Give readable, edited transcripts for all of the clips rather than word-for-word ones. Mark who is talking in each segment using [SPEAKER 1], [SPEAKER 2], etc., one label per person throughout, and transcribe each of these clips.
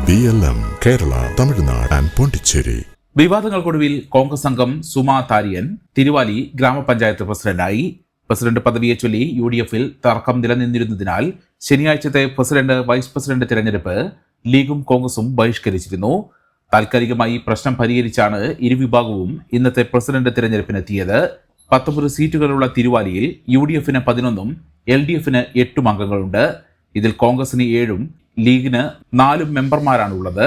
[SPEAKER 1] BLM Kerala, Tamil Nadu and Pondicherry.
[SPEAKER 2] വിവാദങ്ങൾക്കൊടുവിൽ Congress അംഗം സുമാ താരിയൻ തിരുവാലി ഗ്രാമപഞ്ചായത്ത് പ്രസിഡന്റായി. പ്രസിഡന്റ് പദവിയെ ചൊല്ലി UDF-ൽ തർക്കം നിലനിന്നിരുന്നതിനാൽ ശനിയാഴ്ചത്തെ പ്രസിഡന്റ് വൈസ് പ്രസിഡന്റ് തിരഞ്ഞെടുപ്പ് ലീഗും കോൺഗ്രസും ബഹിഷ്കരിച്ചിരുന്നു. താൽക്കാലികമായി പ്രശ്നം പരിഹരിച്ചാണ് ഇരുവിഭാഗവും ഇന്നത്തെ പ്രസിഡന്റ് തിരഞ്ഞെടുപ്പിനെത്തിയത്. 19 സീറ്റുകളുള്ള തിരുവാലിയിൽ UDF-ന് 11ഉം LDF-ന് 8 അംഗങ്ങളുണ്ട്. ഇതിൽ കോൺഗ്രസിന് 7ഉം ലീഗിന് 4 മെമ്പർമാരാണുള്ളത്.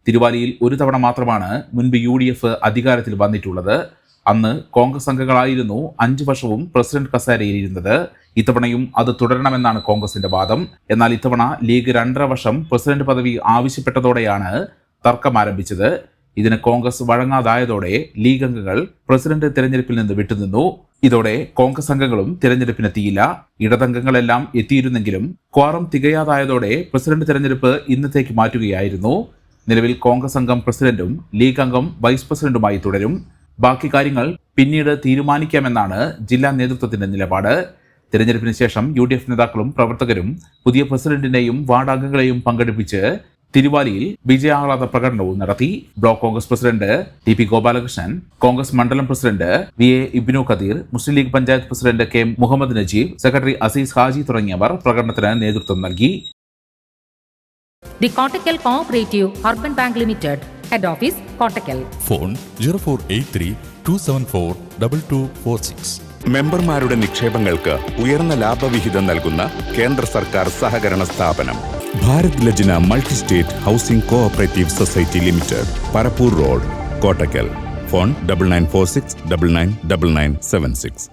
[SPEAKER 2] തിരുവാലിയിൽ ഒരു തവണ മാത്രമാണ് മുൻപ് UDF അധികാരത്തിൽ വന്നിട്ടുള്ളത്. അന്ന് കോൺഗ്രസ് അംഗങ്ങളായിരുന്നു 5 വർഷവും പ്രസിഡന്റ് കസേരയിൽ ഇരുന്നത്. ഇത്തവണയും അത് തുടരണമെന്നാണ് കോൺഗ്രസിന്റെ വാദം. എന്നാൽ ഇത്തവണ ലീഗ് 2.5 വർഷം പ്രസിഡന്റ് പദവി ആവശ്യപ്പെട്ടതോടെയാണ് തർക്കം ആരംഭിച്ചത്. ഇതിന് കോൺഗ്രസ് വഴങ്ങാതായതോടെ ലീഗ് അംഗങ്ങൾ പ്രസിഡന്റ് തിരഞ്ഞെടുപ്പിൽ നിന്ന് വിട്ടുനിന്നു. ഇതോടെ കോൺഗ്രസ് അംഗങ്ങളും തിരഞ്ഞെടുപ്പിനെത്തിയില്ല. ഇടതംഗങ്ങളെല്ലാം എത്തിയിരുന്നെങ്കിലും ക്വാറം തികയാതായതോടെ പ്രസിഡന്റ് തിരഞ്ഞെടുപ്പ് ഇന്നത്തേക്ക് മാറ്റുകയായിരുന്നു. നിലവിൽ കോൺഗ്രസ് അംഗം പ്രസിഡന്റും ലീഗ് അംഗം വൈസ് പ്രസിഡന്റുമായി തുടരും. ബാക്കി കാര്യങ്ങൾ പിന്നീട് തീരുമാനിക്കാമെന്നാണ് ജില്ലാ നേതൃത്വത്തിന്റെ നിലപാട്. തിരഞ്ഞെടുപ്പിന് ശേഷം UDF നേതാക്കളും പ്രവർത്തകരും പുതിയ പ്രസിഡന്റിനെയും വാർഡ് അംഗങ്ങളെയും പങ്കെടുപ്പിച്ച് തിരുവാലിയിൽ വിജയാഹ്ലാദ പ്രകടനവും നടത്തി. Block Congress president TP Gopalakrishnan, Congress മണ്ഡലം president VA Ibnu Khadeer, Muslim League panchayat president K Muhammad Najeeb, secretary Azeez Haji തുടങ്ങിയവർ പ്രകടനത്തിന് നേതൃത്വം നൽകി.
[SPEAKER 3] The Kottakkal Cooperative Urban Bank Limited, Head Office, Kottakkal.
[SPEAKER 4] Phone 0483 274 2246.
[SPEAKER 5] മെമ്പർമാരുടെ നിക്ഷേപങ്ങൾക്ക് ഉയർന്ന ലാഭവിഹിതം നൽകുന്ന കേന്ദ്ര സർക്കാർ സഹകരണ സ്ഥാപനം Bharat Lajna multi state housing cooperative society limited, Parappur road, Kottakkal. Phone 9946 999976.